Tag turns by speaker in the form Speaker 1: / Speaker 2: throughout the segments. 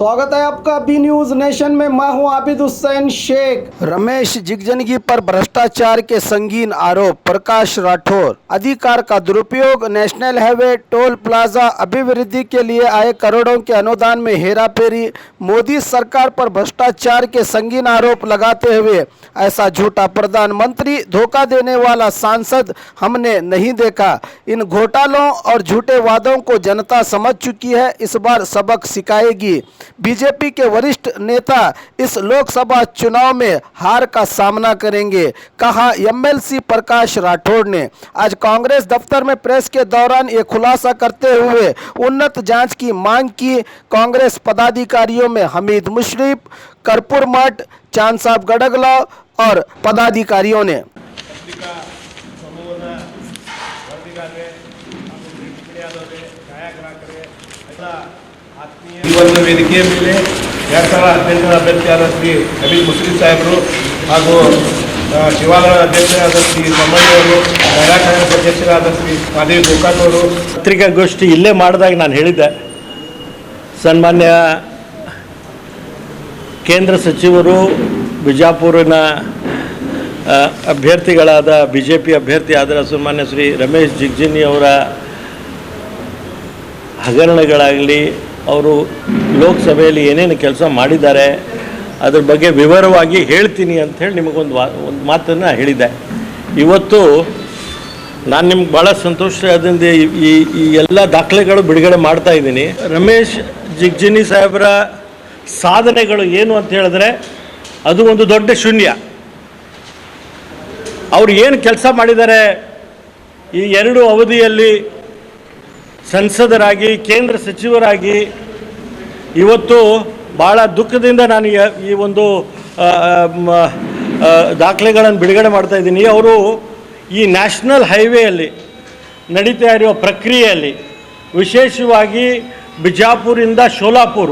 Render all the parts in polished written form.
Speaker 1: स्वागत है आपका बी न्यूज नेशन में। मैं हूं आबिद हुसैन शेख। रमेश जिगजनगी पर भ्रष्टाचार के संगीन आरोप। प्रकाश राठौर। अधिकार का दुरुपयोग, नेशनल हाईवे टोल प्लाजा अभिवृद्धि के लिए आए करोड़ों के अनुदान में हेराफेरी, मोदी सरकार पर भ्रष्टाचार के संगीन आरोप लगाते हुए ऐसा झूठा प्रधानमंत्री, धोखा देने वाला सांसद हमने नहीं देखा। इन घोटालों और झूठे वादों को जनता समझ चुकी है, इस बार सबक सिखाएगी। बीजेपी के वरिष्ठ नेता इस लोकसभा चुनाव में हार का सामना करेंगे, कहा एमएलसी प्रकाश राठौड़ ने। आज कांग्रेस दफ्तर में प्रेस के दौरान ये खुलासा करते हुए उन्नत जांच की मांग की। कांग्रेस पदाधिकारियों में हमीद मुशर्रफ, कर्पूर मठ, चांद साहब गडगला और पदाधिकारियों ने
Speaker 2: ವೇದಿಕೆಯ ಮೇಲೆ 2018ರ ಅಭ್ಯರ್ಥಿಯಾದ ಶ್ರೀ ಹಮೀದ್ ಮುಶ್ರಫ್ ಸಾಹೇಬರು ಹಾಗೂ ಶಿವಾಲಯ ಅಧ್ಯಕ್ಷರಾದ ಶ್ರೀ ಸಮ್ಮಯ್ಯವರು, ಮಹಿಳಾ ಕಾಂಗ್ರೆಸ್ ಅಧ್ಯಕ್ಷರಾದ ಶ್ರೀ ಮಾದೇವಿ ಗೋಕಾಕ್ ಅವರು
Speaker 3: ಪತ್ರಿಕಾಗೋಷ್ಠಿ ಇಲ್ಲೇ ಮಾಡಿದಾಗ ನಾನು ಹೇಳಿದ್ದೆ, ಸನ್ಮಾನ್ಯ ಕೇಂದ್ರ ಸಚಿವರು ಬಿಜಾಪುರಿನ ಅಭ್ಯರ್ಥಿಗಳಾದ BJP ಅಭ್ಯರ್ಥಿಯಾದ ಸನ್ಮಾನ್ಯ ಶ್ರೀ ರಮೇಶ್ ಜಿಗಜಿಣಗಿ ಅವರ ಹಗರಣಗಳಾಗಲಿ, ಅವರು ಲೋಕಸಭೆಯಲ್ಲಿ ಏನೇನು ಕೆಲಸ ಮಾಡಿದ್ದಾರೆ ಅದ್ರ ಬಗ್ಗೆ ವಿವರವಾಗಿ ಹೇಳ್ತೀನಿ ಅಂಥೇಳಿ ನಿಮಗೊಂದು ಮಾತನ್ನು ಹೇಳಿದ್ದೆ. ಇವತ್ತು ನಾನು ನಿಮ್ಗೆ ಭಾಳ ಸಂತೋಷ ಆದಿಂದ ಈ ಎಲ್ಲ ದಾಖಲೆಗಳು ಬಿಡುಗಡೆ ಮಾಡ್ತಾ ಇದ್ದೀನಿ. ರಮೇಶ್ ಜಿಗಜಿಣಗಿ ಸಾಹೇಬರ ಸಾಧನೆಗಳು ಏನು ಅಂತ ಹೇಳಿದ್ರೆ ಅದು ಒಂದು ದೊಡ್ಡ ಶೂನ್ಯ. ಅವರು ಏನು ಕೆಲಸ ಮಾಡಿದ್ದಾರೆ ಈ ಎರಡು ಅವಧಿಯಲ್ಲಿ, ಸಂಸದರಾಗಿ, ಕೇಂದ್ರ ಸಚಿವರಾಗಿ, ಇವತ್ತು ಭಾಳ ದುಃಖದಿಂದ ನಾನು ಈ ಒಂದು ದಾಖಲೆಗಳನ್ನು ಬಿಡುಗಡೆ ಮಾಡ್ತಾಯಿದ್ದೀನಿ. ಅವರು ಈ ನ್ಯಾಷನಲ್ ಹೈವೇಯಲ್ಲಿ ನಡೀತಾ ಇರುವ ಪ್ರಕ್ರಿಯೆಯಲ್ಲಿ, ವಿಶೇಷವಾಗಿ ಬಿಜಾಪುರಿಂದ ಶೋಲಾಪುರ,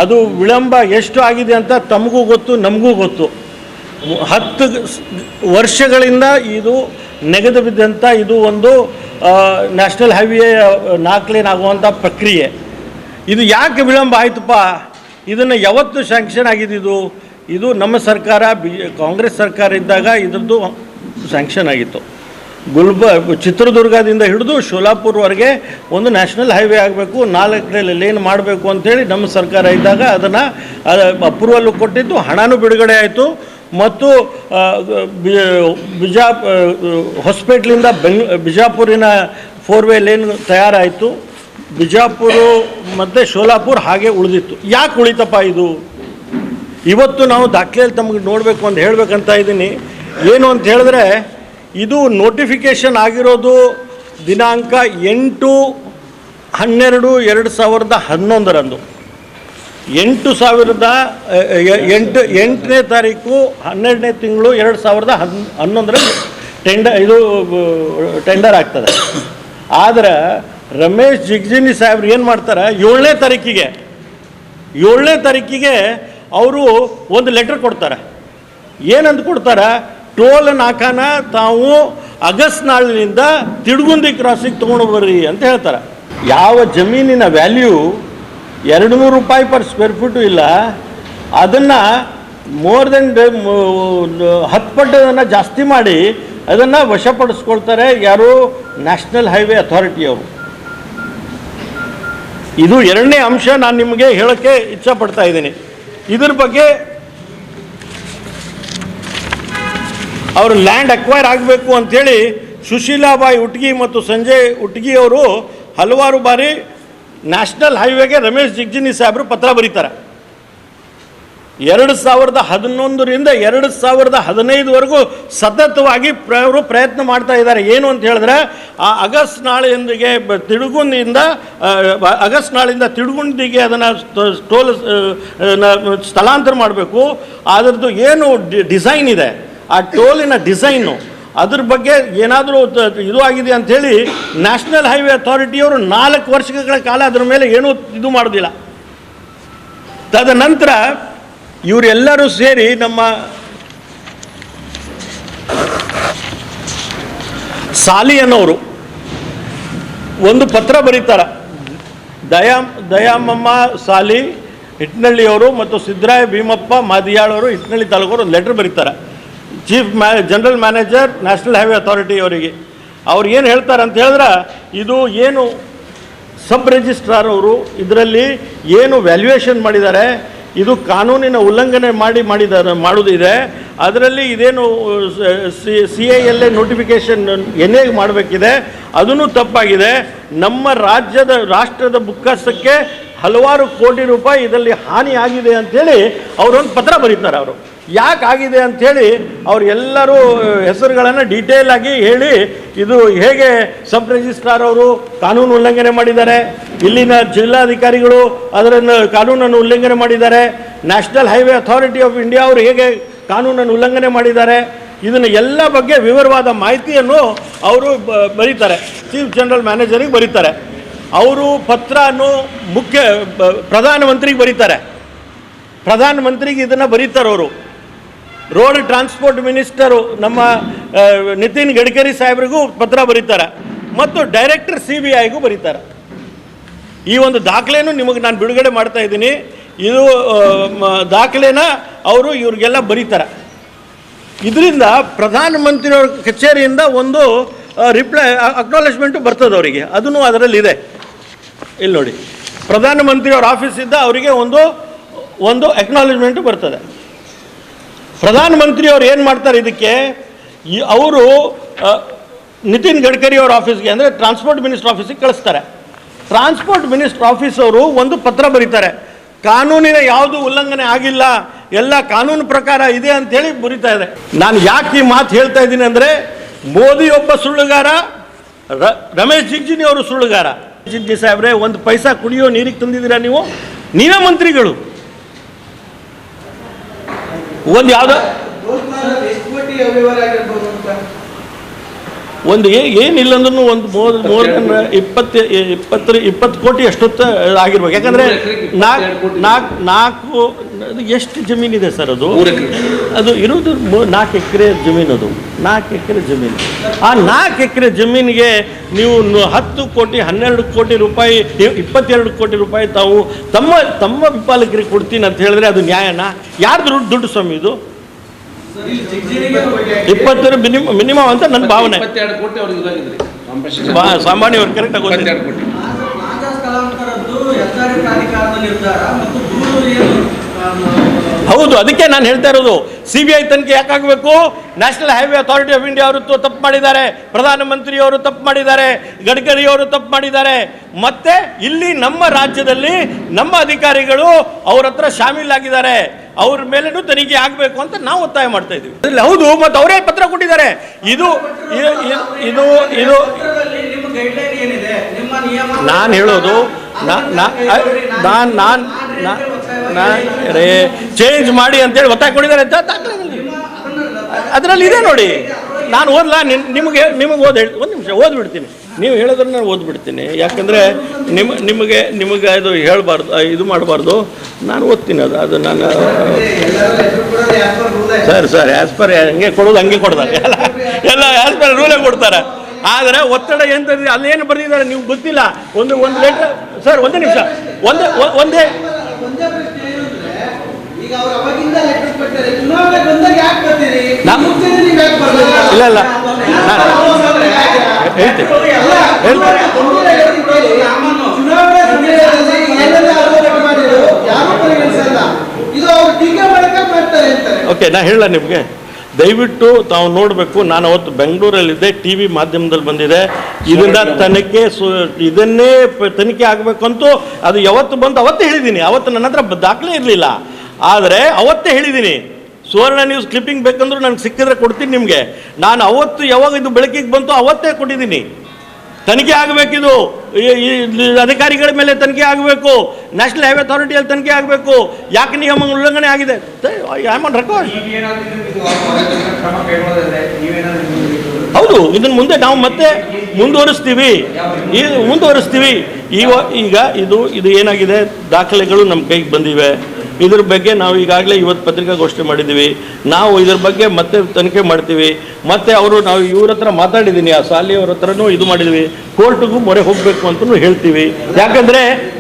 Speaker 3: ಅದು ವಿಳಂಬ ಎಷ್ಟು ಆಗಿದೆ ಅಂತ ತಮಗೂ ಗೊತ್ತು, ನಮಗೂ ಗೊತ್ತು. 10 ವರ್ಷಗಳಿಂದ ಇದು ನೆಗೆದು ಬಿದ್ದಂಥ ಇದು ಒಂದು ನ್ಯಾಷನಲ್ ಹೈವೇ 4 ಲೇನ್ ಆಗುವಂಥ ಪ್ರಕ್ರಿಯೆ. ಇದು ಯಾಕೆ ವಿಳಂಬ ಆಯಿತಪ್ಪ? ಇದನ್ನು ಯಾವತ್ತು ಸ್ಯಾಂಕ್ಷನ್ ಆಗಿದ್ದು? ಇದು ನಮ್ಮ ಸರ್ಕಾರ, ಕಾಂಗ್ರೆಸ್ ಸರ್ಕಾರ ಇದ್ದಾಗ ಇದರದ್ದು ಸ್ಯಾಂಕ್ಷನ್ ಆಗಿತ್ತು. ಚಿತ್ರದುರ್ಗದಿಂದ ಹಿಡಿದು ಶೋಲಾಪುರ್ವರೆಗೆ ಒಂದು ನ್ಯಾಷನಲ್ ಹೈವೇ ಆಗಬೇಕು, 4 ಲೇನ್ ಮಾಡಬೇಕು ಅಂಥೇಳಿ ನಮ್ಮ ಸರ್ಕಾರ ಇದ್ದಾಗ ಅದನ್ನು ಅಪ್ರೂವಲ್ ಕೊಟ್ಟಿದ್ದು, ಹಣನೂ ಬಿಡುಗಡೆ ಆಯಿತು. ಮತ್ತು ಹೊಸಪೇಟೆಯಿಂದ ಬಿಜಾಪುರಿನ 4-ವೇ ಲೇನ್ ತಯಾರಾಯಿತು. ಬಿಜಾಪುರ ಮತ್ತು ಶೋಲಾಪುರ ಹಾಗೆ ಉಳಿದಿತ್ತು. ಯಾಕೆ ಉಳಿತಪ್ಪ ಇದು? ಇವತ್ತು ನಾವು ದಾಖಲೆಯಲ್ಲಿ ತಮಗೆ ನೋಡಬೇಕು ಅಂತ ಹೇಳಬೇಕಂತ ಇದ್ದೀನಿ. ಏನು ಅಂತ ಹೇಳಿದ್ರೆ, ಇದು ನೋಟಿಫಿಕೇಷನ್ ಆಗಿರೋದು ದಿನಾಂಕ 8/12/2011 8ನೇ ತಾರೀಕು 12ನೇ ತಿಂಗಳು 2011 ಟೆಂಡರ್ ಆಗ್ತದೆ. ಆದರೆ ರಮೇಶ್ ಜಿಗಜಿಣಗಿ ಸಾಹೇಬ್ರು ಏನು ಮಾಡ್ತಾರೆ, 7ನೇ ತಾರೀಕಿಗೆ ಅವರು ಒಂದು ಲೆಟರ್ ಕೊಡ್ತಾರೆ. ಏನಂತ ಕೊಡ್ತಾರೆ? ಟೋಲ್ ನಾಕಾನ ತಾವು ಆಗಸ್ಟ್ ನಾಳಿನಿಂದ ತಿಡ್ಗುಂದಿ ಕ್ರಾಸಿಗೆ ತೊಗೊಂಡು ಬರ್ರಿ ಅಂತ ಹೇಳ್ತಾರೆ. ಯಾವ ಜಮೀನಿನ ವ್ಯಾಲ್ಯೂ 200 ರೂಪಾಯಿ ಪರ್ ಸ್ಕ್ವೇರ್ ಫೀಟು ಇಲ್ಲ, ಅದನ್ನು ಮೋರ್ ದೆನ್ 10 ಪಟ್ಟನ್ನು ಜಾಸ್ತಿ ಮಾಡಿ ಅದನ್ನು ವಶಪಡಿಸ್ಕೊಳ್ತಾರೆ. ಯಾರು? ನ್ಯಾಷನಲ್ ಹೈವೇ ಅಥಾರಿಟಿಯವರು. ಇದು 2ನೇ ಅಂಶ ನಾನು ನಿಮಗೆ ಹೇಳೋಕ್ಕೆ ಇಚ್ಛಪಡ್ತಾ ಇದ್ದೀನಿ. ಇದ್ರ ಬಗ್ಗೆ ಅವರು ಲ್ಯಾಂಡ್ ಅಕ್ವೈರ್ ಆಗಬೇಕು ಅಂಥೇಳಿ ಸುಶೀಲಾಬಾಯಿ ಉಟ್ಗಿ ಮತ್ತು ಸಂಜಯ್ ಉಟ್ಗಿ ಅವರು ಹಲವಾರು ಬಾರಿ ನ್ಯಾಷನಲ್ ಹೈವೇಗೆ ರಮೇಶ್ ಜಿಗಜಿಣಗಿ ಸಾಹೇಬರು ಪತ್ರ ಬರೀತಾರೆ. 2011ರಿಂದ 2015ವರೆಗೂ ಸತತವಾಗಿ ಅವರು ಪ್ರಯತ್ನ ಮಾಡ್ತಾ ಇದ್ದಾರೆ. ಏನು ಅಂತ ಹೇಳಿದ್ರೆ, ಆ ಆಗಸ್ಟ್ ನಾಳೆಯೊಂದಿಗೆ ತಿಡುಗುಂದಿಗೆ ಅದನ್ನು ಟೋಲ್ ಸ್ಥಳಾಂತರ ಮಾಡಬೇಕು. ಅದರದ್ದು ಏನು ಡಿಸೈನ್ ಇದೆ, ಆ ಟೋಲಿನ ಡಿಸೈನು, ಅದ್ರ ಬಗ್ಗೆ ಏನಾದರೂ ಇದು ಆಗಿದೆ ಅಂಥೇಳಿ ನ್ಯಾಷನಲ್ ಹೈವೇ ಅಥಾರಿಟಿಯವರು 4 ವರ್ಷಗಳ ಕಾಲ ಅದರ ಮೇಲೆ ಏನೂ ಇದು ಮಾಡೋದಿಲ್ಲ. ತದನಂತರ ಇವರೆಲ್ಲರೂ ಸೇರಿ ನಮ್ಮ ಸಾಲಿ ಅನ್ನೋರು ಒಂದು ಪತ್ರ ಬರೀತಾರೆ. ದಯಾಮಮ್ಮ ಸಾಲಿ ಇಟ್ನಳ್ಳಿಯವರು ಮತ್ತು ಸಿದ್ದರಾಯ ಭೀಮಪ್ಪ ಮಾದಿಯಾಳವರು ಇಟ್ನಳ್ಳಿ ತಾಲೂಕವರು ಒಂದು ಲೆಟ್ರ್ ಬರೀತಾರೆ general manager national highway authority ಅವರಿಗೆ. ಅವ್ರು ಏನು ಹೇಳ್ತಾರೆ ಅಂತ ಹೇಳಿದ್ರೆ, ಇದು ಏನು ಸಬ್ ರಿಜಿಸ್ಟ್ರಾರ್ ಅವರು ಇದರಲ್ಲಿ ಏನು ವ್ಯಾಲ್ಯೂಯೇಷನ್ ಮಾಡಿದ್ದಾರೆ, ಇದು ಕಾನೂನಿನ ಉಲ್ಲಂಘನೆ ಮಾಡುವುದಿದೆ. ಅದರಲ್ಲಿ ಇದೇನು CILA ನೋಟಿಫಿಕೇಷನ್ NA ಮಾಡಬೇಕಿದೆ, ಅದೂ ತಪ್ಪಾಗಿದೆ. ನಮ್ಮ ರಾಷ್ಟ್ರದ ಬುಕ್ಕಸಕ್ಕೆ ಹಲವಾರು ಕೋಟಿ ರೂಪಾಯಿ ಇದರಲ್ಲಿ ಹಾನಿ ಆಗಿದೆ ಅಂಥೇಳಿ ಅವರೊಂದು ಪತ್ರ ಬರೀತಾರೆ. ಅವರು ಯಾಕೆ ಆಗಿದೆ ಅಂಥೇಳಿ ಅವ್ರು ಎಲ್ಲರೂ ಹೆಸರುಗಳನ್ನು ಡೀಟೇಲ್ ಆಗಿ ಹೇಳಿ, ಇದು ಹೇಗೆ ಸಬ್ ರಿಜಿಸ್ಟ್ರಾರ್ ಅವರು ಕಾನೂನು ಉಲ್ಲಂಘನೆ ಮಾಡಿದ್ದಾರೆ, ಇಲ್ಲಿನ ಜಿಲ್ಲಾಧಿಕಾರಿಗಳು ಅದನ್ನು ಕಾನೂನನ್ನು ಉಲ್ಲಂಘನೆ ಮಾಡಿದ್ದಾರೆ, national highway authority of India ಅವರು ಹೇಗೆ ಕಾನೂನನ್ನು ಉಲ್ಲಂಘನೆ ಮಾಡಿದ್ದಾರೆ, ಇದನ್ನು ಎಲ್ಲ ಬಗ್ಗೆ ವಿವರವಾದ ಮಾಹಿತಿಯನ್ನು ಅವರು ಬರೀತಾರೆ, ಚೀಫ್ ಜನರಲ್ ಮ್ಯಾನೇಜರಿಗೆ ಬರೀತಾರೆ. ಅವರು ಪತ್ರವನ್ನು ಪ್ರಧಾನಮಂತ್ರಿಗೆ ಬರೀತಾರೆ. ಪ್ರಧಾನಮಂತ್ರಿಗೆ ಇದನ್ನು ಬರೀತಾರೆ. ಅವರು ರೋಡ್ ಟ್ರಾನ್ಸ್ಪೋರ್ಟ್ ಮಿನಿಸ್ಟರು ನಮ್ಮ ನಿತಿನ್ ಗಡ್ಕರಿ ಸಾಹೇಬ್ರಿಗೂ ಪತ್ರ ಬರೀತಾರೆ ಮತ್ತು ಡೈರೆಕ್ಟರ್ CBIಗೂ ಬರೀತಾರೆ. ಈ ಒಂದು ದಾಖಲೆಯನ್ನು ನಿಮಗೆ ನಾನು ಬಿಡುಗಡೆ ಮಾಡ್ತಾ ಇದ್ದೀನಿ. ಇದು ದಾಖಲೆನ ಅವರು ಇವ್ರಿಗೆಲ್ಲ ಬರೀತಾರೆ. ಇದರಿಂದ ಪ್ರಧಾನಮಂತ್ರಿಯವ್ರ ಕಚೇರಿಯಿಂದ ಒಂದು ಅಕ್ನಾಲೆಜ್ಮೆಂಟು ಬರ್ತದೆ ಅವರಿಗೆ, ಅದನ್ನು ಅದರಲ್ಲಿದೆ. ಇಲ್ಲಿ ನೋಡಿ, ಪ್ರಧಾನಮಂತ್ರಿಯವ್ರ ಆಫೀಸಿಂದ ಅವರಿಗೆ ಒಂದು ಅಕ್ನಾಲೆಜ್ಮೆಂಟು ಬರ್ತದೆ. ಪ್ರಧಾನಮಂತ್ರಿಯವರು ಏನು ಮಾಡ್ತಾರೆ ಇದಕ್ಕೆ, ಅವರು ನಿತಿನ್ ಗಡ್ಕರಿ ಅವ್ರ ಆಫೀಸ್ಗೆ ಅಂದರೆ ಟ್ರಾನ್ಸ್ಪೋರ್ಟ್ ಮಿನಿಸ್ಟರ್ ಆಫೀಸಿಗೆ ಕಳಿಸ್ತಾರೆ. ಟ್ರಾನ್ಸ್ಪೋರ್ಟ್ ಮಿನಿಸ್ಟರ್ ಆಫೀಸ್ ಅವರು ಒಂದು ಪತ್ರ ಬರೀತಾರೆ, ಕಾನೂನಿನ ಯಾವುದು ಉಲ್ಲಂಘನೆ ಆಗಿಲ್ಲ, ಎಲ್ಲ ಕಾನೂನು ಪ್ರಕಾರ ಇದೆ ಅಂಥೇಳಿ ಬರೀತಾ ಇದೆ. ನಾನು ಯಾಕೆ ಈ ಮಾತು ಹೇಳ್ತಾ ಇದ್ದೀನಿ ಅಂದರೆ, ಮೋದಿ ಒಬ್ಬ ಸುಳ್ಳುಗಾರ, ರಮೇಶ್ ಜಿಗ್ಜಿನಿ ಅವರು ಸುಳ್ಳುಗಾರ. ಜಿಗ್ಜಿ ಸಾಹೇಬ್ರೆ, ಒಂದು ಪೈಸಾ ಕುಡಿಯೋ ನೀರಿಗೆ ತಂದಿದ್ದೀರಾ ನೀವು? ನೀವೇ ಮಂತ್ರಿಗಳು. ಒಂದು ಯಾವುದೋ ಒಂದು ಏನಿಲ್ಲ ಅಂದ್ರೂ ಒಂದು ಮೋರ್ ದನ್ 20 ಕೋಟಿ ಅಷ್ಟೊತ್ತು ಆಗಿರ್ಬೇಕು. ಯಾಕಂದರೆ ನಾಲ್ಕು ಎಷ್ಟು ಜಮೀನಿದೆ ಸರ್? ಅದು ಇರೋದು 4 ಎಕರೆ ಜಮೀನು. ಅದು 4 ಎಕರೆ ಜಮೀನು. ಆ 4 ಎಕರೆ ಜಮೀನಿಗೆ ನೀವು 10 ಕೋಟಿ 12 ಕೋಟಿ ರೂಪಾಯಿ 22 ಕೋಟಿ ರೂಪಾಯಿ ತಾವು ತಮ್ಮ ವಿಪಾಲಕರಿಗೆ ಕೊಡ್ತೀನಿ ಅಂತ ಹೇಳಿದ್ರೆ ಅದು ನ್ಯಾಯನಾ? ಯಾರ್ದು ದುಡ್ಡು ಸ್ವಾಮಿ ಇದು? 20 ಮಿನಿಮಮ್ ಅಂತ ನನ್ನ ಭಾವನೆ. ಸಾಮಾನ್ಯ ಅವ್ರು ಕರೆಕ್ಟ್ ಆಗಿ ಹೌದು. ಅದಕ್ಕೆ ನಾನು ಹೇಳ್ತಾ ಇರೋದು, CBI ತನಿಖೆ ಯಾಕಾಗಬೇಕು? National highway authority of India ಅವರು ತಪ್ಪು ಮಾಡಿದ್ದಾರೆ, ಪ್ರಧಾನಮಂತ್ರಿಯವರು ತಪ್ಪು ಮಾಡಿದ್ದಾರೆ, ಗಡ್ಕರಿ ಅವರು ತಪ್ಪು ಮಾಡಿದ್ದಾರೆ. ಮತ್ತೆ ಇಲ್ಲಿ ನಮ್ಮ ರಾಜ್ಯದಲ್ಲಿ ನಮ್ಮ ಅಧಿಕಾರಿಗಳು ಅವ್ರ ಹತ್ರ ಶಾಮೀಲಾಗಿದ್ದಾರೆ, ಅವ್ರ ಮೇಲೇನೂ ತನಿಖೆ ಆಗಬೇಕು ಅಂತ ನಾವು ಒತ್ತಾಯ ಮಾಡ್ತಾ ಇದ್ದೀವಿ. ಹೌದು, ಮತ್ತು ಅವರೇ ಪತ್ರ ಕೊಟ್ಟಿದ್ದಾರೆ. ಇದು ನಾನು ಹೇಳೋದು, ಚೇಂಜ್ ಮಾಡಿ ಅಂತೇಳಿ ಒತ್ತಾಯ ಕೊಟ್ಟಿದ್ದಾರೆ ಅಂತ ಅದರಲ್ಲಿ ಇದೆ ನೋಡಿ. ನಾನು ಓದಲ್ಲ, ನಿಮಗೆ ಒಂದು ನಿಮಿಷ ಓದ್ಬಿಡ್ತೀನಿ. ನೀವು ಹೇಳಿದ್ರೆ ನಾನು ಓದ್ಬಿಡ್ತೀನಿ. ಯಾಕಂದರೆ ನಿಮಗೆ ಅದು ಹೇಳಬಾರ್ದು, ಇದು ಮಾಡಬಾರ್ದು. ನಾನು ಓದ್ತೀನಿ. ಅದು ನಾನು ಸರ್ ಆ್ಯಸ್ ಪರ್ ಹಂಗೆ ಕೊಡೋದು ಹಂಗೆ ಕೊಡ್ತಾರೆ ಎಲ್ಲ ಆ್ಯಸ್ ಪರ್ ರೂಲೇ ಕೊಡ್ತಾರೆ. ಆದರೆ ಒತ್ತಡ ಎಂತಂದ್ರೆ ಅಲ್ಲೇನು ಬರೆದಿದ್ದಾರೆ ನೀವು ಗೊತ್ತಿಲ್ಲ. ಒಂದು ಲೆಟರ್ ಸರ್, ಒಂದೇ ನಿಮಿಷ, ಒಂದೇ ಇಲ್ಲ ಓಕೆ, ನಾ ಹೇಳ ನಿಮಗೆ. ದಯವಿಟ್ಟು ತಾವು ನೋಡಬೇಕು. ನಾನು ಅವತ್ತು ಬೆಂಗಳೂರಲ್ಲಿದ್ದೆ, TV ಮಾಧ್ಯಮದಲ್ಲಿ ಬಂದಿದೆ. ಇದನ್ನ ಇದನ್ನೇ ತನಿಖೆ ಆಗಬೇಕಂತೂ ಅದು ಯಾವತ್ತು ಬಂತು ಅವತ್ತೇ ಹೇಳಿದ್ದೀನಿ. ಅವತ್ತು ನನ್ನ ಹತ್ರ ದಾಖಲೆ ಇರಲಿಲ್ಲ, ಆದರೆ ಅವತ್ತೇ ಹೇಳಿದ್ದೀನಿ. ಸುವರ್ಣ ನ್ಯೂಸ್ ಕ್ಲಿಪ್ಪಿಂಗ್ ಬೇಕಂದ್ರೂ ನನಗೆ ಸಿಕ್ಕಿದ್ರೆ ಕೊಡ್ತೀನಿ ನಿಮಗೆ. ನಾನು ಅವತ್ತು ಯಾವಾಗ ಇದು ಬೆಳಕಿಗೆ ಬಂತು ಅವತ್ತೇ ಕೊಟ್ಟಿದ್ದೀನಿ. ತನಿಖೆ ಆಗಬೇಕಿದು, ಅಧಿಕಾರಿಗಳ ಮೇಲೆ ತನಿಖೆ ಆಗಬೇಕು, ನ್ಯಾಷನಲ್ ಹೈವೇ ಅಥಾರಿಟಿಯಲ್ಲಿ ತನಿಖೆ ಆಗಬೇಕು. ಯಾಕೆ ನಿಯಮ ಉಲ್ಲಂಘನೆ ಆಗಿದೆ ಹೌದು, ಇದನ್ನು ಮುಂದೆ ನಾವು ಮತ್ತೆ ಮುಂದುವರಿಸ್ತೀವಿ. ಈಗ ಇದು ಏನಾಗಿದೆ, ದಾಖಲೆಗಳು ನಮ್ಮ ಕೈಗೆ ಬಂದಿವೆ. ಇದ್ರ ಬಗ್ಗೆ ನಾವು ಈಗಾಗಲೇ ಇವತ್ತು ಪತ್ರಿಕಾಗೋಷ್ಠಿ ಮಾಡಿದ್ದೀವಿ. ನಾವು ಇದ್ರ ಬಗ್ಗೆ ಮತ್ತೆ ತನಿಖೆ ಮಾಡ್ತೀವಿ. ಮತ್ತು ನಾವು ಇವ್ರ ಹತ್ರ ಮಾತಾಡಿದ್ದೀನಿ, ಆ ಸಾಲಿಯವ್ರ ಹತ್ರನೂ ಇದು ಮಾಡಿದ್ವಿ. ಕೋರ್ಟ್ಗೂ ಮೊರೆ ಹೋಗಬೇಕು ಅಂತಲೂ ಹೇಳ್ತೀವಿ.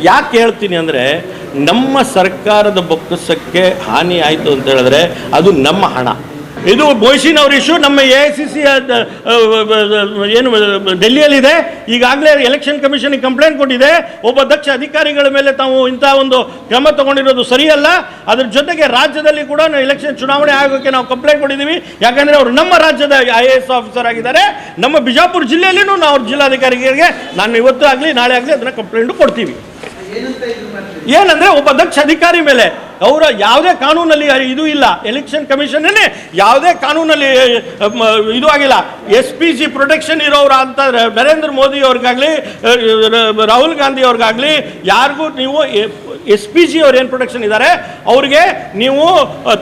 Speaker 3: ಯಾಕೆ ಹೇಳ್ತೀನಿ ಅಂದರೆ, ನಮ್ಮ ಸರ್ಕಾರದ ಬೊಕ್ಕಸಕ್ಕೆ ಹಾನಿ ಆಯಿತು ಅಂತ ಹೇಳಿದ್ರೆ ಅದು ನಮ್ಮ ಹಣ. ಇದು ಮೊಯ್ಸಿನ್ ಅವ್ರ ಇಶ್ಯೂ ನಮ್ಮ AICC ಏನು ಡೆಲ್ಲಿಯಲ್ಲಿದೆ. ಈಗಾಗಲೇ ಎಲೆಕ್ಷನ್ ಕಮಿಷನ್ಗೆ ಕಂಪ್ಲೇಂಟ್ ಕೊಟ್ಟಿದೆ. ಒಬ್ಬ ದಕ್ಷ ಅಧಿಕಾರಿಗಳ ಮೇಲೆ ತಾವು ಇಂಥ ಒಂದು ಕ್ರಮ ತಗೊಂಡಿರೋದು ಸರಿಯಲ್ಲ. ಅದ್ರ ಜೊತೆಗೆ ರಾಜ್ಯದಲ್ಲಿ ಕೂಡ ಎಲೆಕ್ಷನ್ ಚುನಾವಣೆ ಆಯೋಗಕ್ಕೆ ನಾವು ಕಂಪ್ಲೇಂಟ್ ಕೊಟ್ಟಿದ್ದೀವಿ. ಯಾಕಂದರೆ ಅವರು ನಮ್ಮ ರಾಜ್ಯದ IAS ಆಫೀಸರ್ ಆಗಿದ್ದಾರೆ. ನಮ್ಮ ಬಿಜಾಪುರ ಜಿಲ್ಲೆಯಲ್ಲಿನೂ ನಾವು ಅವ್ರ ಜಿಲ್ಲಾಧಿಕಾರಿಗೆ ನಾನು ಇವತ್ತು ಆಗಲಿ ನಾಳೆ ಆಗಲಿ ಅದನ್ನು ಕಂಪ್ಲೇಂಟು ಕೊಡ್ತೀವಿ. ಏನಂದರೆ ಒಬ್ಬ ದಕ್ಷ ಅಧಿಕಾರಿ ಮೇಲೆ ಅವರ ಯಾವುದೇ ಕಾನೂನಲ್ಲಿ ಇದು ಇಲ್ಲ. ಎಲೆಕ್ಷನ್ ಕಮಿಷನ್ನೇ ಯಾವುದೇ ಕಾನೂನಲ್ಲಿ ಇದು ಆಗಿಲ್ಲ. SPG ಪ್ರೊಟೆಕ್ಷನ್ ಇರೋರು ಅಂತ ನರೇಂದ್ರ ಮೋದಿ ಅವ್ರಿಗಾಗಲಿ ರಾಹುಲ್ ಗಾಂಧಿ ಅವ್ರಿಗಾಗಲಿ ಯಾರಿಗೂ ನೀವು SPG ಅವ್ರು ಏನು ಪ್ರೊಟೆಕ್ಷನ್ ಇದ್ದಾರೆ ಅವ್ರಿಗೆ ನೀವು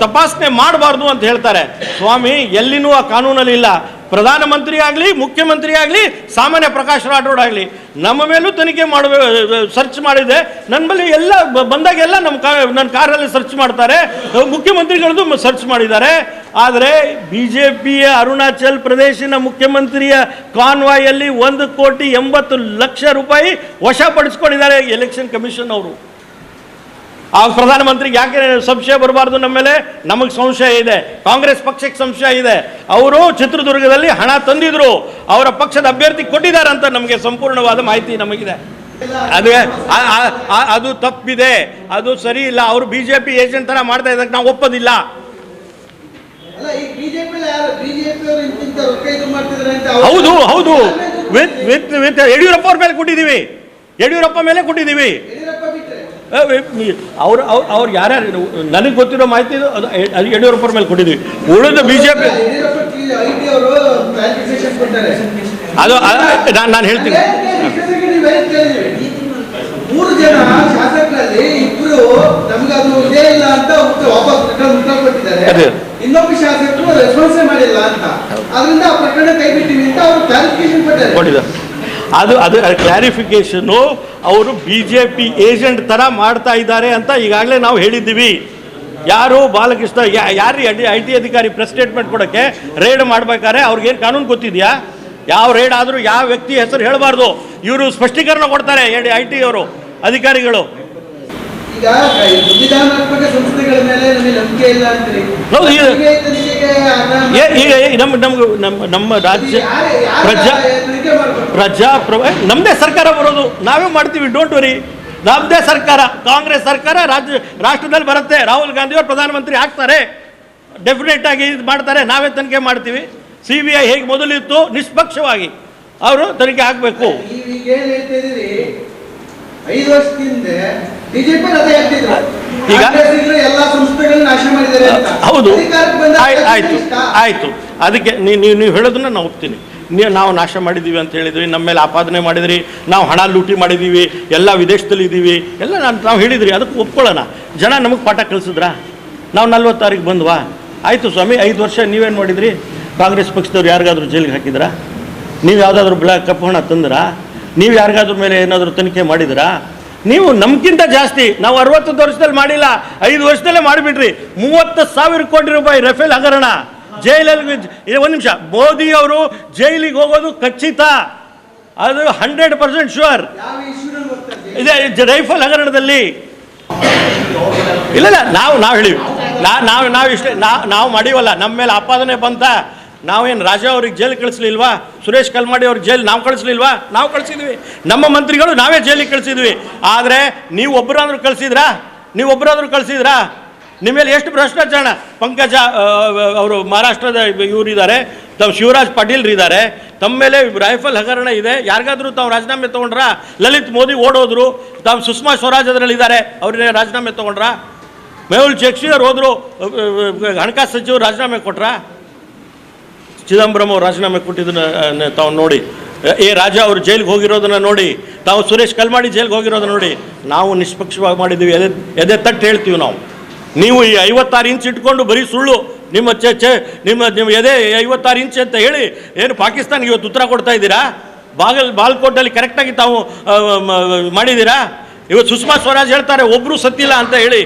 Speaker 3: ತಪಾಸಣೆ ಮಾಡಬಾರ್ದು ಅಂತ ಹೇಳ್ತಾರೆ. ಸ್ವಾಮಿ, ಎಲ್ಲಿನೂ ಆ ಕಾನೂನಲ್ಲಿ ಇಲ್ಲ. ಪ್ರಧಾನಮಂತ್ರಿ ಆಗಲಿ, ಮುಖ್ಯಮಂತ್ರಿ ಆಗಲಿ, ಸಾಮಾನ್ಯ ಪ್ರಕಾಶ್ ರಾಠೋಡ್ ಆಗಲಿ ನಮ್ಮ ಮೇಲೂ ತನಿಖೆ ಸರ್ಚ್ ಮಾಡಿದೆ. ನನ್ನ ಬಳಿ ಎಲ್ಲ ಬಂದಾಗೆಲ್ಲ ನನ್ನ ಕಾರಲ್ಲಿ ಸರ್ಚ್ ಮಾಡ್ತಾರೆ. ಮುಖ್ಯಮಂತ್ರಿಗಳದ್ದು ಸರ್ಚ್ ಮಾಡಿದ್ದಾರೆ. ಆದರೆ BJPಯ ಅರುಣಾಚಲ್ ಪ್ರದೇಶಿನ ಮುಖ್ಯಮಂತ್ರಿಯ ಕಾನ್ವಾಯಲ್ಲಿ 1,80,00,000 ರೂಪಾಯಿ ವಶಪಡಿಸ್ಕೊಂಡಿದ್ದಾರೆ ಎಲೆಕ್ಷನ್ ಕಮಿಷನ್ ಅವರು. ಆ ಪ್ರಧಾನಮಂತ್ರಿಗೆ ಯಾಕೆ ಸಂಶಯ ಬರಬಾರ್ದು ನಮ್ಮ ಮೇಲೆ? ನಮಗೆ ಸಂಶಯ ಇದೆ, ಕಾಂಗ್ರೆಸ್ ಪಕ್ಷಕ್ಕೆ ಸಂಶಯ ಇದೆ. ಅವರು ಚಿತ್ರದುರ್ಗದಲ್ಲಿ ಹಣ ತಂದಿದ್ರು, ಅವರ ಪಕ್ಷದ ಅಭ್ಯರ್ಥಿ ಕೊಟ್ಟಿದ್ದಾರೆ ಅಂತ ನಮಗೆ ಸಂಪೂರ್ಣವಾದ ಮಾಹಿತಿ ನಮಗಿದೆ. ಅದು ತಪ್ಪಿದೆ, ಅದು ಸರಿ ಇಲ್ಲ. ಅವರು BJP ಏಜೆಂಟ್ ತರ ಮಾಡ್ತಾ ಇದ್ದಕ್ಕೆ ನಾವು ಒಪ್ಪೋದಿಲ್ಲ. ಹೌದು ಹೌದು, ವಿತ್ ಯಡಿಯೂರಪ್ಪ ಅವ್ರ ಮೇಲೆ ಕೊಟ್ಟಿದ್ದೀವಿ. ಯಡಿಯೂರಪ್ಪ ಮೇಲೆ ಕೊಟ್ಟಿದ್ದೀವಿ. ಅವ್ರು ಯಾರ್ಯಾರು ನನಗೆ ಗೊತ್ತಿರೋ ಮಾಹಿತಿ ಅದು ಯಡಿಯೂರಪ್ಪರ ಮೇಲೆ ಕೊಟ್ಟಿದ್ವಿ. ಉಳಿದ BJP ಅದು ನಾನು ಹೇಳ್ತೀನಿ.
Speaker 4: 3 ಜನ ಶಾಸಕರಲ್ಲಿ 2 ನಮ್ಗೆ ಅದು ಇದೇ ಇಲ್ಲ ಅಂತ ವಾಪಸ್ ಉತ್ತರ ಕೊಟ್ಟಿದ್ದಾರೆ. ಇನ್ನೊಬ್ಬ ಶಾಸಕರು ರೆಸ್ಪಾನ್ಸ್ ಮಾಡಿಲ್ಲ ಅಂತ, ಅದರಿಂದ ಆ ಪ್ರಕರಣ ಕೈ ಬಿಟ್ಟಿವಿ ಅಂತ ಅವರು ಕ್ಲಾರಿಫಿಕೇಶನ್ ಕೊಟ್ಟಿದ್ದಾರೆ.
Speaker 3: ಅದು ಕ್ಲಾರಿಫಿಕೇಶನು ಅವರು BJP ಏಜೆಂಟ್ ಥರ ಮಾಡ್ತಾ ಇದ್ದಾರೆ ಅಂತ ಈಗಾಗಲೇ ನಾವು ಹೇಳಿದ್ದೀವಿ. ಯಾರು ಬಾಲಕೃಷ್ಣ ಯಾರು IT ಅಧಿಕಾರಿ ಪ್ರೆಸ್ ಸ್ಟೇಟ್ಮೆಂಟ್ ಕೊಡೋಕ್ಕೆ ರೇಡ್ ಮಾಡಬೇಕಾದ್ರೆ ಅವ್ರಿಗೇನು ಕಾನೂನು ಗೊತ್ತಿದೆಯಾ? ಯಾವ ರೇಡ್ ಆದರೂ ಯಾವ ವ್ಯಕ್ತಿ ಹೆಸರು ಹೇಳಬಾರ್ದು. ಇವರು ಸ್ಪಷ್ಟೀಕರಣ ಕೊಡ್ತಾರೆ IT ಅವರು ಅಧಿಕಾರಿಗಳು.
Speaker 4: ಈಗ ಸಂವಿಧಾನಾತ್ಮಕ ಸಂಸ್ಥೆಗಳ ಮೇಲೆ ನಮಗೆ ನಂಬಿಕೆ ಇಲ್ಲ ಅಂತೀರಿ.
Speaker 3: ನಮ್ಮ ರಾಜ್ಯ ನಮ್ಮದೇ ಸರ್ಕಾರ ಬರೋದು, ನಾವೇ ಮಾಡ್ತೀವಿ. ಡೋಂಟ್ ವರಿ, ನಮ್ಮದೇ ಸರ್ಕಾರ, ಕಾಂಗ್ರೆಸ್ ಸರ್ಕಾರ ರಾಷ್ಟ್ರದಲ್ಲಿ ಬರುತ್ತೆ. ರಾಹುಲ್ ಗಾಂಧಿ ಅವರು ಪ್ರಧಾನಮಂತ್ರಿ ಆಗ್ತಾರೆ, ಡೆಫಿನೆಟ್ ಆಗಿ ಇದು ಮಾಡ್ತಾರೆ. ನಾವೇ ತನಿಖೆ ಮಾಡ್ತೀವಿ. CBI ಹೇಗೆ ಮೊದಲಿತ್ತು ನಿಷ್ಪಕ್ಷವಾಗಿ ಅವರು ತನಿಖೆ ಆಗಬೇಕು.
Speaker 4: 5 ವರ್ಷದಿಂದ BJP
Speaker 3: ಈಗ
Speaker 4: ಎಲ್ಲ ಸಂಸ್ಥೆಗಳನ್ನ ನಾಶ ಮಾಡಿದ್ದಾರೆ ಅಂತ.
Speaker 3: ಹೌದು, ಆಯ್ತು. ಅದಕ್ಕೆ ನೀವು ಹೇಳೋದನ್ನ ನಾವು ಒಪ್ತೀನಿ. ನಾವು ನಾಶ ಮಾಡಿದ್ದೀವಿ ಅಂತ ಹೇಳಿದ್ವಿ, ನಮ್ಮ ಮೇಲೆ ಆಪಾದನೆ ಮಾಡಿದ್ರಿ, ನಾವು ಹಣ ಲೂಟಿ ಮಾಡಿದ್ದೀವಿ, ಎಲ್ಲ ವಿದೇಶದಲ್ಲಿ ಇದ್ದೀವಿ, ಎಲ್ಲ ನಾವು ಹೇಳಿದ್ರಿ. ಅದಕ್ಕೆ ಒಪ್ಕೊಳ್ಳೋಣ. ಜನ ನಮಗೆ ಪಾಠ ಕಲಿಸಿದ್ರಾ? ನಾವು 46 ಬಂದ್ವಾ? ಆಯಿತು ಸ್ವಾಮಿ, 5 ವರ್ಷ ನೀವೇನು ಮಾಡಿದ್ರಿ? ಕಾಂಗ್ರೆಸ್ ಪಕ್ಷದವ್ರು ಯಾರಿಗಾದ್ರೂ ಜೈಲಿಗೆ ಹಾಕಿದ್ರಾ? ನೀವು ಯಾವುದಾದ್ರೂ ಕಪ್ಪು ಹಣ ತಂದ್ರಾ? ನೀವು ಯಾರಿಗಾದ್ರ ಮೇಲೆ ಏನಾದರೂ ತನಿಖೆ ಮಾಡಿದ್ರಾ? ನೀವು ನಮ್ಗಿಂತ ಜಾಸ್ತಿ. ನಾವು 60 ವರ್ಷದಲ್ಲಿ ಮಾಡಿಲ್ಲ, 5 ವರ್ಷದಲ್ಲೇ ಮಾಡಿಬಿಟ್ರಿ. 30,000 ಕೋಟಿ ರೂಪಾಯಿ ರಫೇಲ್ ಹಗರಣ. ಜೈಲಲ್ಲಿ ಒಂದು ನಿಮಿಷ, ಮೋದಿ ಅವರು ಜೈಲಿಗೆ ಹೋಗೋದು ಖಚಿತ, ಅದು 100% ಶ್ಯೂರ್ ಇದೆ. ರೈಫಲ್ ಹಗರಣದಲ್ಲಿ ಇಲ್ಲ ನಾವು ಹೇಳಿವಿ, ನಾವು ಇಷ್ಟೇ ನಾವು ಮಾಡಿವಲ್ಲ. ನಮ್ಮ ಮೇಲೆ ಆಪಾದನೆ ಬಂತ. ನಾವೇನು ರಾಜಾ ಅವ್ರಿಗೆ ಜೈಲಿಗೆ ಕಳಿಸ್ಲಿಲ್ವಾ? ಸುರೇಶ್ ಕಲ್ಮಾಡಿ ಅವ್ರಿಗೆ ಜೈಲು ನಾವು ಕಳಿಸ್ಲಿಲ್ವಾ? ನಾವು ಕಳಿಸಿದ್ವಿ. ನಮ್ಮ ಮಂತ್ರಿಗಳು ನಾವೇ ಜೈಲಿಗೆ ಕಳಿಸಿದ್ವಿ. ಆದರೆ ನೀವು ಒಬ್ಬರಾದ್ರೂ ಕಳಿಸಿದ್ರಾ? ನಿಮ್ಮ ಮೇಲೆ ಎಷ್ಟು ಭ್ರಷ್ಟಾಚಾರ? ಪಂಕಜ ಅವರು ಮಹಾರಾಷ್ಟ್ರದ ಇವರಿದ್ದಾರೆ, ತಾವು ಶಿವರಾಜ್ ಪಾಟೀಲ್ ಇದ್ದಾರೆ, ತಮ್ಮ ಮೇಲೆ ರೈಫಲ್ ಹಗರಣ ಇದೆ. ಯಾರಿಗಾದ್ರೂ ತಾವು ರಾಜೀನಾಮೆ ತೊಗೊಂಡ್ರಾ? ಲಲಿತ್ ಮೋದಿ ಓಡೋದ್ರು, ತಾವು ಸುಷ್ಮಾ ಸ್ವರಾಜ್ ಅದರಲ್ಲಿದ್ದಾರೆ, ಅವ್ರನ್ನೇ ರಾಜೀನಾಮೆ ತೊಗೊಂಡ್ರಾ? ಮೆಹುಲ್ ಚೋಕ್ಸಿ ಅವ್ರು ಹೋದ್ರು, ಹಣಕಾಸು ಸಚಿವರು ರಾಜೀನಾಮೆ ಕೊಟ್ರಾ? ಚಿದಂಬರಂ ಅವರು ರಾಜೀನಾಮೆ ಕೊಟ್ಟಿದ್ದನ್ನು ತಾವು ನೋಡಿ, ರಾಜಾ ಅವರು ಜೈಲಿಗೆ ಹೋಗಿರೋದನ್ನು ನೋಡಿ, ತಾವು ಸುರೇಶ್ ಕಲ್ಮಾಡಿ ಜೈಲಿಗೆ ಹೋಗಿರೋದನ್ನ ನೋಡಿ. ನಾವು ನಿಷ್ಪಕ್ಷವಾಗಿ ಮಾಡಿದ್ದೀವಿ, ಎದೆ ತಟ್ಟು ಹೇಳ್ತೀವಿ ನಾವು. ನೀವು ಈ 56 ಇಂಚ್ ಇಟ್ಕೊಂಡು ಬರೀ ಸುಳ್ಳು, ನಿಮ್ಮ ಎದೆ 56 ಇಂಚ್ ಅಂತ ಹೇಳಿ ಏನು ಪಾಕಿಸ್ತಾನಿಗೆ ಇವತ್ತು ಉತ್ತರ ಕೊಡ್ತಾ ಇದ್ದೀರಾ? ಬಾಲ್ಕೋಟಲ್ಲಿ ಕರೆಕ್ಟಾಗಿ ತಾವು ಮಾಡಿದ್ದೀರಾ? ಇವತ್ತು ಸುಷ್ಮಾ ಸ್ವರಾಜ್ ಹೇಳ್ತಾರೆ ಒಬ್ಬರು ಸತ್ತಿಲ್ಲ ಅಂತ ಹೇಳಿ.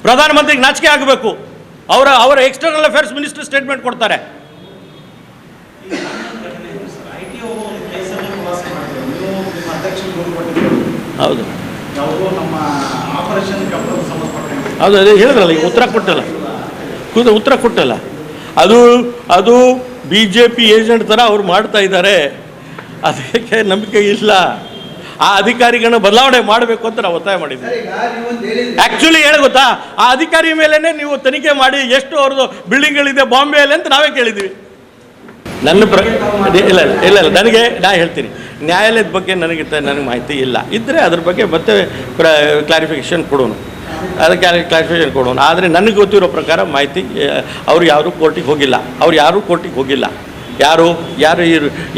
Speaker 3: ಪ್ರಧಾನಮಂತ್ರಿಗೆ ನಾಚಿಕೆ ಆಗಬೇಕು. ಅವರ ಎಕ್ಸ್ಟರ್ನಲ್ ಅಫೇರ್ಸ್ ಮಿನಿಸ್ಟರ್ ಸ್ಟೇಟ್ಮೆಂಟ್ ಕೊಡ್ತಾರೆ. ಹೌದು,
Speaker 4: ನಮ್ಮ
Speaker 3: ಅದು ಅದೇ ಹೇಳಿದ್ರಲ್ಲ, ಈಗ ಉತ್ತರ ಕೊಟ್ಟಲ್ಲ ಅದು BJP ಏಜೆಂಟ್ ಥರ ಅವ್ರು ಮಾಡ್ತಾ ಇದ್ದಾರೆ. ಅದಕ್ಕೆ ನಂಬಿಕೆ ಇಲ್ಲ. ಆ ಅಧಿಕಾರಿಗಳನ್ನ ಬದಲಾವಣೆ ಮಾಡಬೇಕು ಅಂತ ನಾವು ಒತ್ತಾಯ ಮಾಡಿದ್ವಿ. ಆ್ಯಕ್ಚುಲಿ ಹೇಳಿ ಗೊತ್ತಾ, ಆ ಅಧಿಕಾರಿ ಮೇಲೇ ನೀವು ತನಿಖೆ ಮಾಡಿ ಎಷ್ಟು ಅವ್ರದ್ದು ಬಿಲ್ಡಿಂಗ್ಗಳಿದೆ ಬಾಂಬೆಯಲ್ಲಿ ಅಂತ ನಾವೇ ಕೇಳಿದ್ವಿ. ನನ್ನ ಇಲ್ಲ ನನಗೆ ನಾ ಹೇಳ್ತೀನಿ, ನ್ಯಾಯಾಲಯದ ಬಗ್ಗೆ ನನಗೆ ಮಾಹಿತಿ ಇಲ್ಲ. ಇದ್ದರೆ ಅದ್ರ ಬಗ್ಗೆ ಮತ್ತೆ ಕ್ಲಾರಿಫಿಕೇಷನ್ ಕೊಡೋಣ, ಅದಕ್ಕೆ ಕ್ಲಾರಿಫಿಕೇಷನ್ ಕೊಡೋಣ. ಆದರೆ ನನಗೆ ಗೊತ್ತಿರೋ ಪ್ರಕಾರ ಮಾಹಿತಿ ಅವ್ರು ಯಾರೂ ಕೋರ್ಟಿಗೆ ಹೋಗಿಲ್ಲ.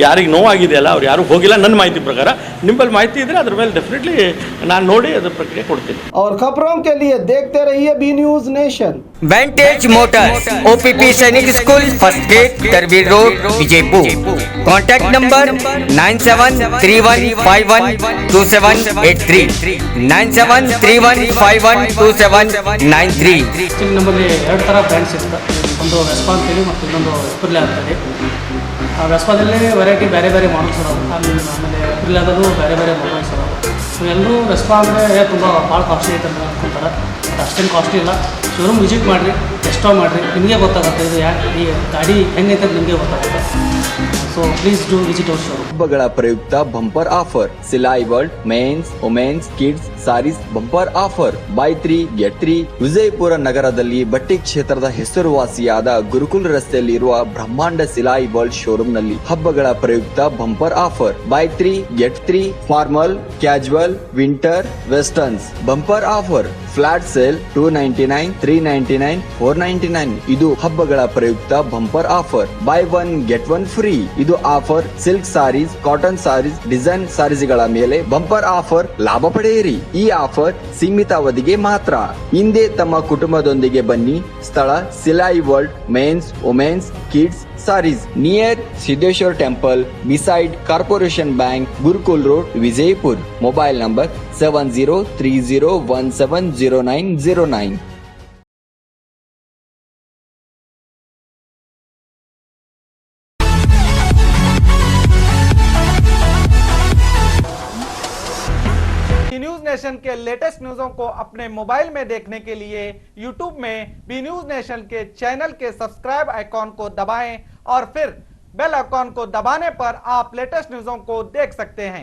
Speaker 3: ಯಾರಿಗೆ ನೋವಾಗಿದೆಯಲ್ಲ ಅವ್ರು ಯಾರೂ ಹೋಗಿಲ್ಲ ನನ್ನ ಮಾಹಿತಿ ಪ್ರಕಾರ. ನಿಮ್ಮಲ್ಲಿ ಮಾಹಿತಿ ಇದ್ದರೆ ಅದ್ರ ಮೇಲೆ ಡೆಫಿನೆಟ್ಲಿ ನಾನು ನೋಡಿ ಅದ್ರ ಪ್ರಕ್ರಿಯೆ ಕೊಡ್ತೀನಿ.
Speaker 1: और खबरों के लिए देखते रहिए B news nation.
Speaker 5: Vantage motors, OPP Sainik school, first gate, Tarbir road, Vijayapur. Contact number 9731512783, 9731512793।
Speaker 6: ನಮ್ಮಲ್ಲಿ ಎರಡು ಥರ ಬ್ರ್ಯಾಂಡ್ಸ್ ಇರ್ತದೆ. ಒಂದು ವೆಸ್ಪಾ ಅಂತೇಳಿ ಮತ್ತು ಇನ್ನೊಂದು ಎಪ್ರಿಲ್ ಅಂತೇಳಿ. ಆ ವೆಸ್ಪಾದಲ್ಲಿ ವೆರೈಟಿ ಬೇರೆ ಮಾಡಲ್ಸ್ ಅದಾವೆ, ಆಮೇಲೆ ಎಪ್ರಿಲ್ದಾಗೂ ಬೇರೆ ಮಾಡಲ್ಸ್ ಅದಾವೆ. ಸೊ ಎಲ್ಲರೂ ವೆಸ್ಪಾ ಅಂದರೆ ತುಂಬ ಭಾಳ ಕಾಸ್ಟ್ಲಿ ಐತೆ ಅಂತ ಅನ್ಕೊಂತಾರೆ. ಬಟ್ ಅಷ್ಟೇನು ಕಾಸ್ಟ್ಲಿ ಇಲ್ಲ. ಶೋರೂಮ್ ವಿಸಿಟ್ ಮಾಡಿರಿ, ಟೆಸ್ಟ್ ಮಾಡಿರಿ, ನಿಮಗೆ ಗೊತ್ತಾಗುತ್ತೆ ಇದು ಈ ಗಾಡಿ ಹೆಂಗೈತೆ ಅಂತ ನಿಮಗೆ ಗೊತ್ತಾಗುತ್ತೆ. So please do visit our showroom.
Speaker 7: ಹಬ್ಬಗಳ ಪ್ರಯುಕ್ತ bumper offer, Silai world men's women's kids sarees bumper offer, buy 3 get 3. Vijayapura ನಗರದಲ್ಲಿ ಬಟ್ಟೆ ಕ್ಷೇತ್ರದ ಹೆಸರುವಾಸಿಯಾದ ಗುರುಕುಲ್ ರಸ್ತೆಯಲ್ಲಿ ಇರುವ ಬ್ರಹ್ಮಾಂಡ ಸಿಲಾಯಿ ವರ್ಲ್ಡ್ ಶೋರೂಮ್ ನಲ್ಲಿ ಹಬ್ಬಗಳ ಪ್ರಯುಕ್ತ bumper offer, buy 3 get 3. Formal, casual, winter, westerns bumper offer, flat sale 299, 399, 499. ಇದು ಹಬ್ಬಗಳ ಪ್ರಯುಕ್ತ bumper offer. Buy 1 get 1 free. ಇದು offer silk sarees, cotton sarees, design ಸಾರೀಸ್ಗಳ ಮೇಲೆ ಬಂಪರ್ ಆಫರ್ ಲಾಭ ಪಡೆಯಿರಿ. ಈ ಆಫರ್ ಸೀಮಿತ ಅವಧಿಗೆ ಮಾತ್ರ. ಹಿಂದೆ ತಮ್ಮ ಕುಟುಂಬದೊಂದಿಗೆ ಬನ್ನಿ. ಸ್ಥಳ Silai world men's women's kids sarees, near Siddheshwar temple, beside corporation bank, Gurukul road, Vijayapur. Mobile number 7030170909.
Speaker 8: News nation के लेटेस्ट न्यूज़ों को अपने मोबाइल में देखने के लिए यूट्यूब में बी न्यूज नेशन के चैनल के सब्सक्राइब आइकॉन को दबाएं और फिर बेल आइकॉन को दबाने पर आप लेटेस्ट न्यूज़ों को देख सकते हैं।